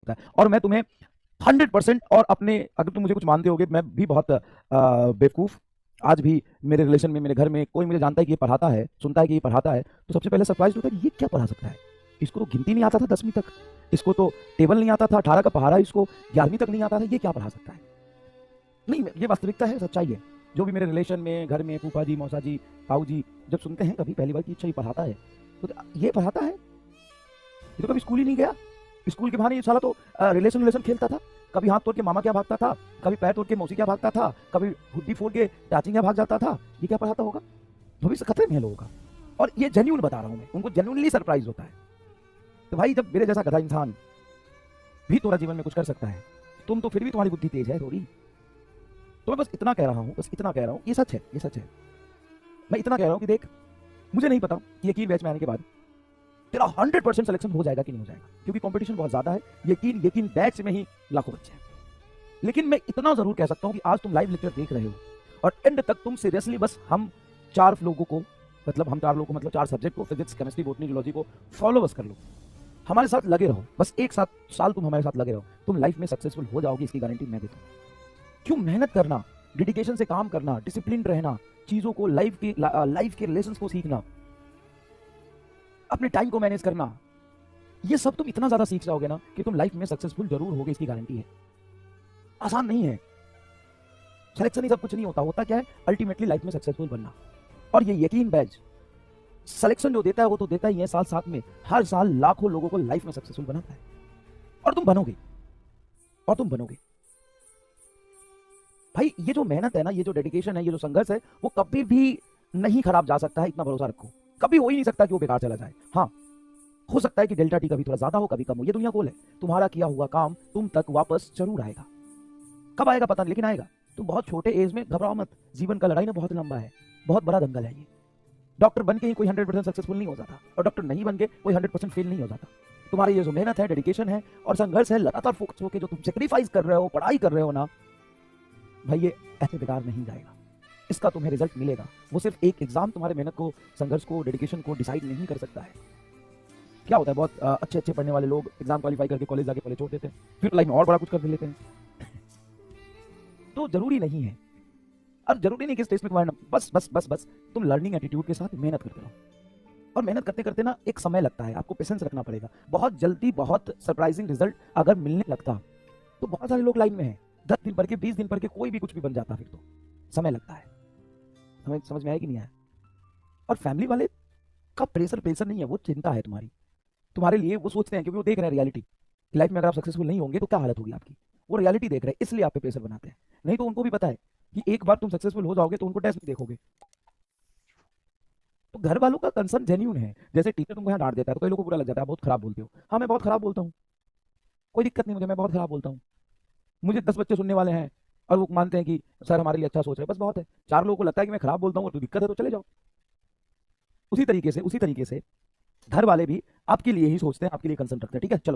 होता है। और मैं तुम्हें 100% और अपने, अगर तुम मुझे कुछ मानते होगे, मैं भी बहुत बेवकूफ़, आज भी मेरे रिलेशन में, मेरे घर में कोई मुझे जानता है कि ये पढ़ाता है, सुनता है कि ये पढ़ाता है, तो सबसे पहले सरप्राइज होता है कि ये क्या पढ़ा सकता है। इसको तो गिनती नहीं आता था 10वीं तक, इसको तो टेबल नहीं आता था, 18 का पहाड़ा इसको 11वीं तक नहीं आता था, ये क्या पढ़ा सकता है। नहीं, ये वास्तविकता है, सच्चाई है। जो भी मेरे रिलेशन में, घर में फूफा जी, मौसा जी, ताऊ जी जब सुनते हैं कभी पहली बार कि अच्छा ये पढ़ाता है, तो ये पढ़ाता है, ये तो कभी स्कूल ही नहीं गया, स्कूल के बहाने ये साला तो रिलेशन खेलता था, कभी हाथ तोड़ के मामा क्या भागता था, कभी पैर तोड़ के मौसी क्या भागता था, कभी हुड्डी फोड़ के चाची क्या भाग जाता था, ये क्या पढ़ाता होगा। भविष्य खतरे में है लोगों का, और ये जेन्यून बता रहा हूं मैं, उनको जेन्यूनली सरप्राइज होता है। तो भाई जब मेरे जैसा गधा इंसान भी तुम्हारा जीवन में कुछ कर सकता है, तुम तो फिर भी तुम्हारी बुद्धि तेज है थोड़ी। तो मैं बस इतना कह रहा हूँ, बस इतना कह रहा हूँ, ये सच है, ये सच है। मैं इतना कह रहा हूँ कि देख, मुझे नहीं पता कि यकीन बैच में आने के बाद तेरा 100% सिलेक्शन हो जाएगा कि नहीं हो जाएगा, क्योंकि कंपटीशन बहुत ज्यादा है। यकीन बैच में ही लाखों बच्चे हैं। लेकिन मैं इतना जरूर कह सकता हूँ कि आज तुम लाइव लेक्चर देख रहे हो और एंड तक तुम सीरियसली बस हम 4 लोगों को, मतलब 4 सब्जेक्ट को, फिजिक्स, केमिस्ट्री, बॉटनी, जूलॉजी को फॉलो बस कर लो, हमारे साथ लगे रहो, बस एक साल तुम हमारे साथ लगे रहो, तुम लाइफ में सक्सेसफुल हो जाओगे, इसकी गारंटी मैं देता हूँ। क्यों मेहनत करना, डेडिकेशन से काम करना, डिसिप्लिन रहना, चीजों को लाइफ के रिलेशंस को सीखना, अपने टाइम को मैनेज करना, ये सब तुम इतना ज्यादा सीख जाओगे ना कि तुम लाइफ में सक्सेसफुल जरूर होगे, इसकी गारंटी है। आसान नहीं है, सिलेक्शन ही सब कुछ नहीं होता, होता क्या है अल्टीमेटली लाइफ में सक्सेसफुल बनना। और ये यकीन बैच सिलेक्शन जो देता है वो तो देता ही है, साथ में हर साल लाखों लोगों को लाइफ में सक्सेसफुल बनाता है, और तुम बनोगे, और तुम बनोगे। भाई ये जो मेहनत है ना, ये जो डेडिकेशन है, ये जो संघर्ष है, वो कभी भी नहीं खराब जा सकता है, इतना भरोसा रखो। कभी हो ही नहीं सकता कि वो बेकार चला जाए। हाँ, हो सकता है कि डेल्टा टी कभी थोड़ा ज्यादा हो, कभी कम हो, ये दुनिया गोल है। तुम्हारा किया हुआ काम तुम तक वापस जरूर आएगा, कब आएगा पता नहीं, लेकिन आएगा। तुम बहुत छोटे एज में घबराओ मत, जीवन का लड़ाई ना बहुत लंबा है, बहुत बड़ा दंगल है ये। डॉक्टर बन के ही कोई 100% सक्सेसफुल नहीं हो जाता, और डॉक्टर नहीं बन के कोई 100% फेल नहीं हो जाता। तुम्हारी ये जो मेहनत है, डेडिकेशन है और संघर्ष है, लगातार फोकस होकर जो तुम सेक्रीफाइस कर रहे हो, पढ़ाई कर रहे हो ना भाई, ये ऐसे बेकार नहीं जाएगा, इसका तुम्हें रिजल्ट मिलेगा। वो सिर्फ एक एग्जाम तुम्हारे मेहनत को, संघर्ष को, डेडिकेशन को डिसाइड नहीं कर सकता है। क्या होता है, बहुत अच्छे पढ़ने वाले लोग एग्जाम क्वालिफाई करके कॉलेज जाके पहले छोड़ देते हैं, फिर लाइफ में और बड़ा कुछ कर लेते हैं। तो जरूरी नहीं है, अब जरूरी नहीं कि स्टेज में तुम्हारा, बस तुम लर्निंग एटीट्यूड के साथ मेहनत करते रहो, और मेहनत करते करते ना एक समय लगता है, आपको पेशेंस रखना पड़ेगा। बहुत जल्दी बहुत सरप्राइजिंग रिजल्ट अगर मिलने लगता तो बहुत सारे लोग लाइन में हैं, 10 दिन पढ़ के, 20 दिन पढ़ के कोई भी कुछ भी बन जाता, फिर तो समय लगता है। समझ में आया कि नहीं आया। और फैमिली वाले का प्रेशर नहीं है, वो चिंता है तुम्हारे लिए, वो सोचते हैं, क्योंकि वो देख रहे हैं रियलिटी, लाइफ में अगर आप सक्सेसफुल नहीं होंगे तो क्या हालत होगी आपकी, वो रियलिटी देख रहे हैं, इसलिए आप पे प्रेशर बनाते हैं। नहीं तो उनको भी पता है कि एक बार तुम सक्सेसफुल हो जाओगे तो उनको टेस्ट में देखोगे। तो घर वालों का कंसर्न जेन्यून है। जैसे टीचर तुमको यहाँ डांट देता है तो कई लोगों को बुरा लग जाता है, बहुत खराब बोलते हो। हाँ, मैं बहुत खराब बोलता हूँ, कोई दिक्कत नहीं मुझे, मैं बहुत खराब बोलता हूँ। मुझे 10 बच्चे सुनने वाले हैं और वो मानते हैं कि सर हमारे लिए अच्छा सोच रहे हैं, बस बहुत है। 4 लोगों को लगता है कि मैं खराब बोलता हूँ और तो दिक्कत है तो चले जाओ। उसी तरीके से घर वाले भी आपके लिए ही सोचते हैं, आपके लिए कंसर्न रखते हैं। ठीक है, चलो।